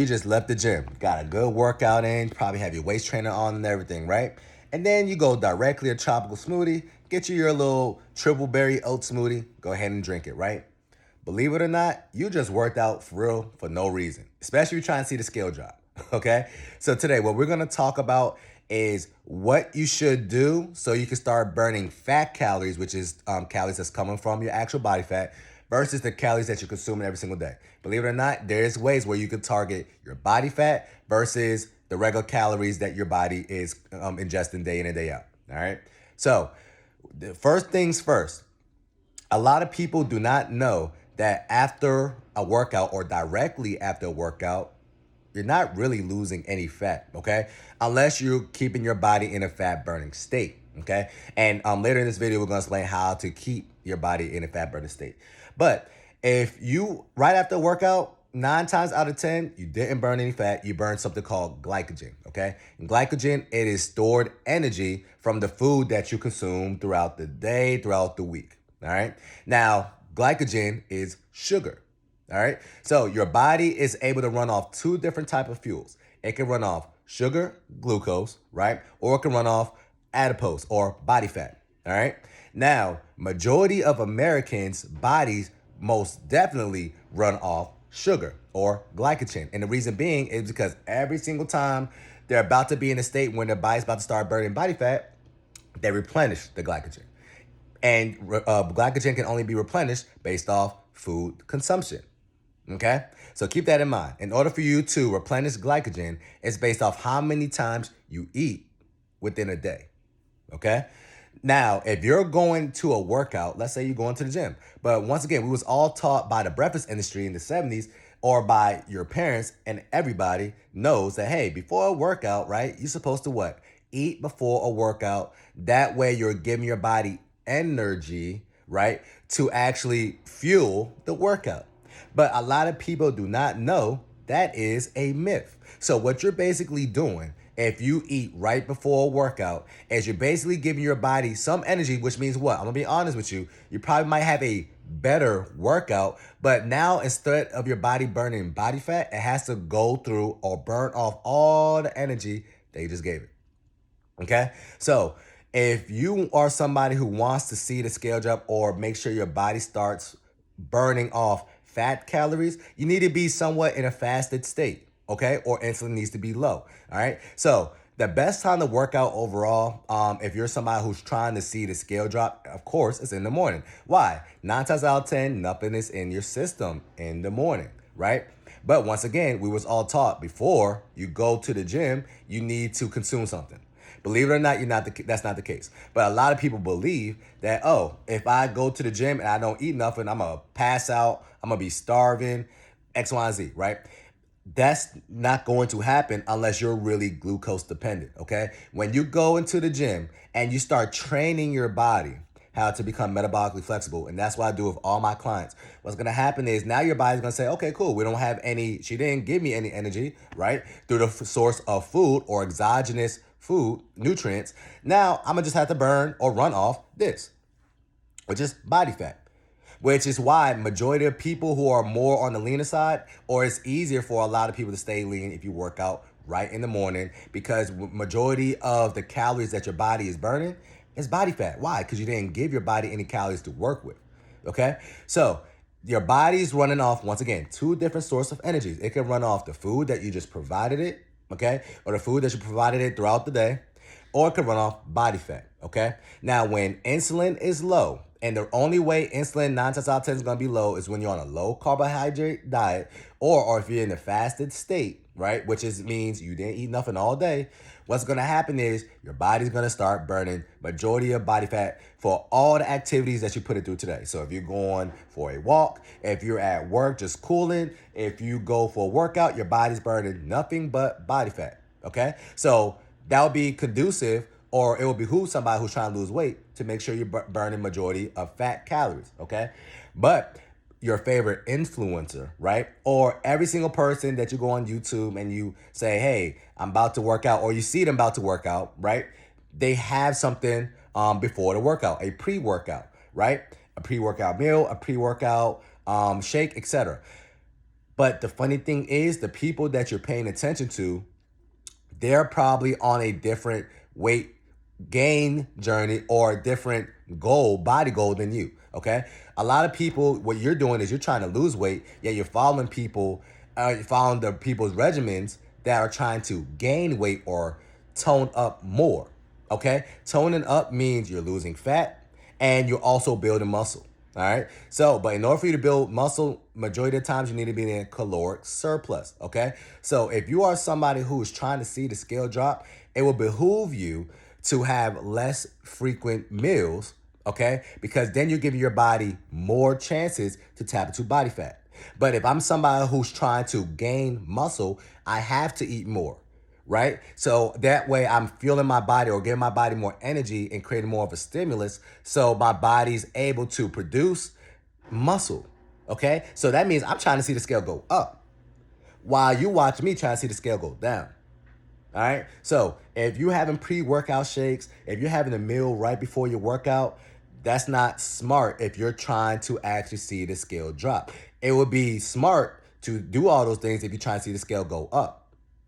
You just left the gym, got a good workout in, probably have your waist trainer on and everything, right? And then you go directly to tropical smoothie, get you your little triple berry oat smoothie, go ahead and drink it, right? Believe it or not, you just worked out for real for no reason, especially if you're trying to see the scale drop, okay? So today, what we're gonna talk about is what you should do so you can start burning fat calories, which is calories that's coming from your actual body fat, versus the calories that you're consuming every single day. Believe it or not, there's ways where you could target your body fat versus the regular calories that your body is ingesting day in and day out, all right? So the first things first, a lot of people do not know that after a workout or directly after a workout, you're not really losing any fat, okay? Unless you're keeping your body in a fat burning state, okay? And later in this video, we're gonna explain how to keep your body in a fat burning state. But if you, right after a workout, 9 times out of 10, you didn't burn any fat, you burned something called glycogen, okay? And glycogen, it is stored energy from the food that you consume throughout the day, throughout the week, all right? Now, glycogen is sugar. All right. So your body is able to run off 2 different type of fuels. It can run off sugar, glucose, right? Or it can run off adipose or body fat. All right. Now, majority of Americans' bodies most definitely run off sugar or glycogen. And the reason being is because every single time they're about to be in a state when their body's about to start burning body fat, they replenish the glycogen. And glycogen can only be replenished based off food consumption. Okay? So keep that in mind. In order for you to replenish glycogen, it's based off how many times you eat within a day. Okay? Now, if you're going to a workout, let's say you're going to the gym, but once again, we was all taught by the breakfast industry in the 70s or by your parents, and everybody knows that, hey, before a workout, right, you're supposed to what? Eat before a workout. That way you're giving your body energy, right, to actually fuel the workout. But a lot of people do not know that is a myth. So what you're basically doing if you eat right before a workout is you're basically giving your body some energy, which means what? I'm gonna be honest with you. You probably might have a better workout, but now instead of your body burning body fat, it has to go through or burn off all the energy that you just gave it. Okay? So if you are somebody who wants to see the scale drop or make sure your body starts burning off fat calories, you need to be somewhat in a fasted state, okay? Or insulin needs to be low, all right? So the best time to work out overall, if you're somebody who's trying to see the scale drop, of course, it's in the morning. Why? 9 times out of 10, nothing is in your system in the morning, right? But once again, we was all taught before you go to the gym, you need to consume something. Believe it or not, that's not the case. But a lot of people believe that, oh, if I go to the gym and I don't eat nothing, I'm going to pass out, I'm going to be starving, X, Y, and Z, right? That's not going to happen unless you're really glucose dependent, okay? When you go into the gym and you start training your body how to become metabolically flexible, and that's what I do with all my clients. What's gonna happen is now your body's gonna say, okay, cool, we don't have any, she didn't give me any energy, right? Through the source of food or exogenous food, nutrients. Now I'm gonna just have to burn or run off this, which is body fat. Which is why majority of people who are more on the leaner side, or it's easier for a lot of people to stay lean if you work out right in the morning, because majority of the calories that your body is burning is body fat. Why? Because you didn't give your body any calories to work with, okay? So your body's running off, once again, 2 different sources of energies. It can run off the food that you just provided it, okay? Or the food that you provided it throughout the day, or it can run off body fat, okay? Now, when insulin is low, and the only way insulin 9 times out of 10 is going to be low is when you're on a low carbohydrate diet, or if you're in a fasted state, right? Which means you didn't eat nothing all day. What's going to happen is your body's going to start burning majority of body fat for all the activities that you put it through today. So if you're going for a walk, if you're at work just cooling, if you go for a workout, your body's burning nothing but body fat, okay? So that would be conducive, or it will behoove somebody who's trying to lose weight to make sure you're burning majority of fat calories, okay? But your favorite influencer, right? Or every single person that you go on YouTube and you say, hey, I'm about to work out, or you see them about to work out, right? They have something before the workout, a pre-workout, right? A pre-workout meal, a pre-workout shake, etc. But the funny thing is, the people that you're paying attention to, they're probably on a different weight gain journey or a different goal, body goal than you. Okay. A lot of people, what you're doing is you're trying to lose weight, yet you're following people, you're following the people's regimens that are trying to gain weight or tone up more. Okay. Toning up means you're losing fat and you're also building muscle. All right. So, but in order for you to build muscle, majority of the times you need to be in caloric surplus. Okay. So if you are somebody who is trying to see the scale drop, it will behoove you to have less frequent meals. Okay. Because then you're giving your body more chances to tap into body fat. But if I'm somebody who's trying to gain muscle, I have to eat more. Right? So that way I'm fueling my body or giving my body more energy and creating more of a stimulus so my body's able to produce muscle. Okay? So that means I'm trying to see the scale go up while you watch me trying to see the scale go down. All right? So if you're having pre-workout shakes, if you're having a meal right before your workout, that's not smart if you're trying to actually see the scale drop. It would be smart to do all those things if you're trying to see the scale go up.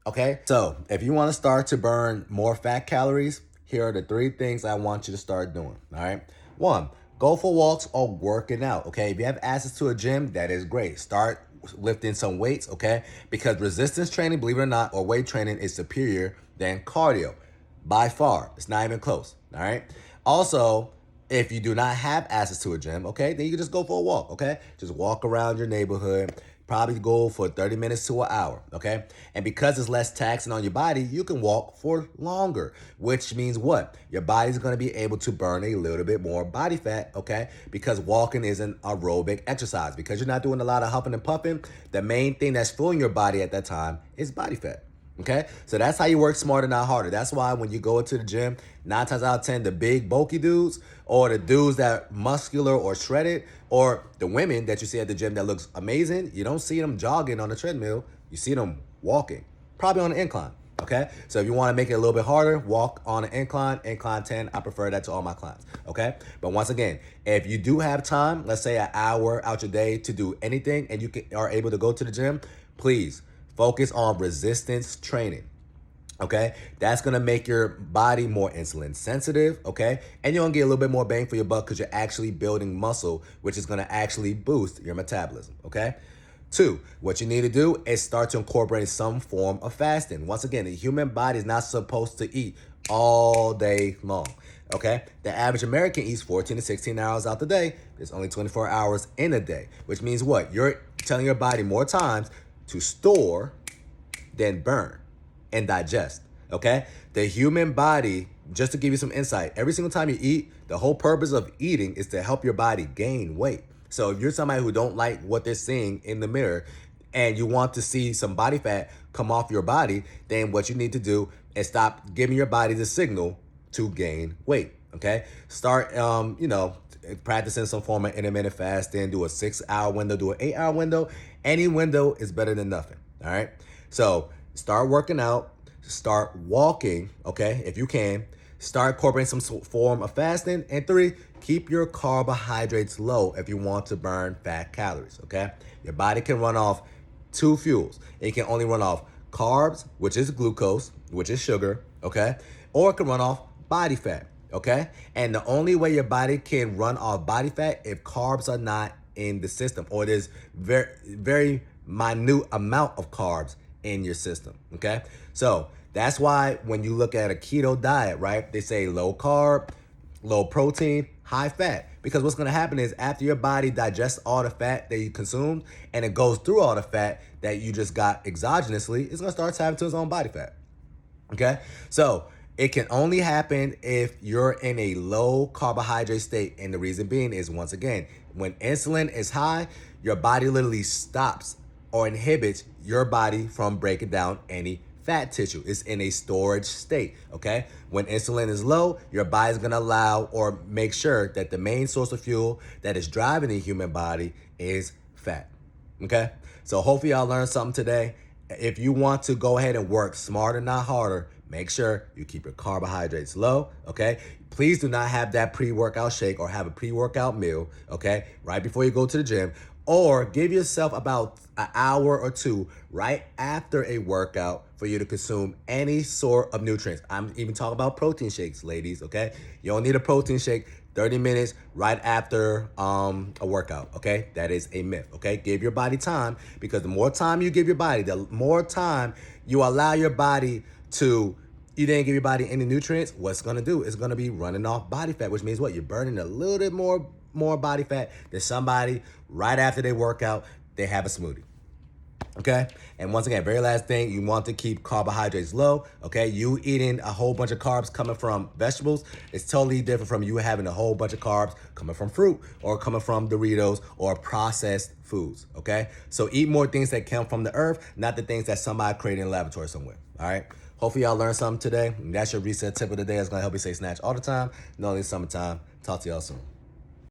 Okay, so if you want to start to burn more fat calories, here are the 3 things I want you to start doing. All right. 1, go for walks or working out. Okay, if you have access to a gym, that is great. Start lifting some weights. Okay, because resistance training, believe it or not, or weight training is superior than cardio by far. It's not even close. All right. Also, if you do not have access to a gym, okay, then you can just go for a walk. Okay, just walk around your neighborhood. Probably go for 30 minutes to an hour, okay? And because it's less taxing on your body, you can walk for longer, which means what? Your body's gonna be able to burn a little bit more body fat, okay? Because walking is an aerobic exercise. Because you're not doing a lot of huffing and puffing, the main thing that's fueling your body at that time is body fat. Okay, so that's how you work smarter, not harder. That's why when you go into the gym, 9 times out of 10, the big bulky dudes or the dudes that muscular or shredded or the women that you see at the gym that looks amazing, you don't see them jogging on the treadmill. You see them walking, probably on an incline. Okay, so if you want to make it a little bit harder, walk on an incline 10. I prefer that to all my clients. Okay, but once again, if you do have time, let's say an hour out your day to do anything and are able to go to the gym, please focus on resistance training, okay? That's gonna make your body more insulin sensitive, okay? And you're gonna get a little bit more bang for your buck because you're actually building muscle, which is gonna actually boost your metabolism, okay? 2, what you need to do is start to incorporate some form of fasting. Once again, the human body is not supposed to eat all day long, okay? The average American eats 14 to 16 hours out the day. There's only 24 hours in a day, which means what? You're telling your body more times to store, then burn and digest, okay? The human body, just to give you some insight, every single time you eat, the whole purpose of eating is to help your body gain weight. So if you're somebody who don't like what they're seeing in the mirror and you want to see some body fat come off your body, then what you need to do is stop giving your body the signal to gain weight, okay? Start, practicing some form of intermittent fasting, do a 6-hour window, do an 8-hour window. Any window is better than nothing, all right? So start working out, start walking, okay, if you can. Start incorporating some form of fasting. And 3, keep your carbohydrates low if you want to burn fat calories, okay? Your body can run off 2 fuels. It can only run off carbs, which is glucose, which is sugar, okay? Or it can run off body fat, okay? And the only way your body can run off body fat if carbs are not in the system, or there's very, very minute amount of carbs in your system, okay? So that's why when you look at a keto diet, right, they say low carb, low protein, high fat. Because what's gonna happen is after your body digests all the fat that you consumed and it goes through all the fat that you just got exogenously, it's gonna start tapping to its own body fat, okay? So it can only happen if you're in a low carbohydrate state. And the reason being is, once again, when insulin is high, your body literally stops or inhibits your body from breaking down any fat tissue. It's in a storage state, okay? When insulin is low, your body's gonna allow or make sure that the main source of fuel that is driving the human body is fat, okay? So hopefully y'all learned something today. If you want to go ahead and work smarter, not harder, make sure you keep your carbohydrates low, okay? Please do not have that pre-workout shake or have a pre-workout meal, okay, right before you go to the gym. Or give yourself about an hour or two right after a workout for you to consume any sort of nutrients. I'm even talking about protein shakes, ladies, okay? You don't need a protein shake 30 minutes right after a workout, okay? That is a myth, okay? Give your body time, because the more time you give your body, the more time you allow your body to, you didn't give your body any nutrients, what's gonna do? It's gonna be running off body fat, which means what? You're burning a little bit more body fat than somebody right after they work out, they have a smoothie. Okay? And once again, very last thing, you want to keep carbohydrates low. Okay? You eating a whole bunch of carbs coming from vegetables is totally different from you having a whole bunch of carbs coming from fruit or coming from Doritos or processed foods. Okay? So eat more things that come from the earth, not the things that somebody created in a laboratory somewhere. All right? Hopefully y'all learned something today. And that's your reset tip of the day. It's going to help you stay snatched all the time, not only summertime. Talk to y'all soon.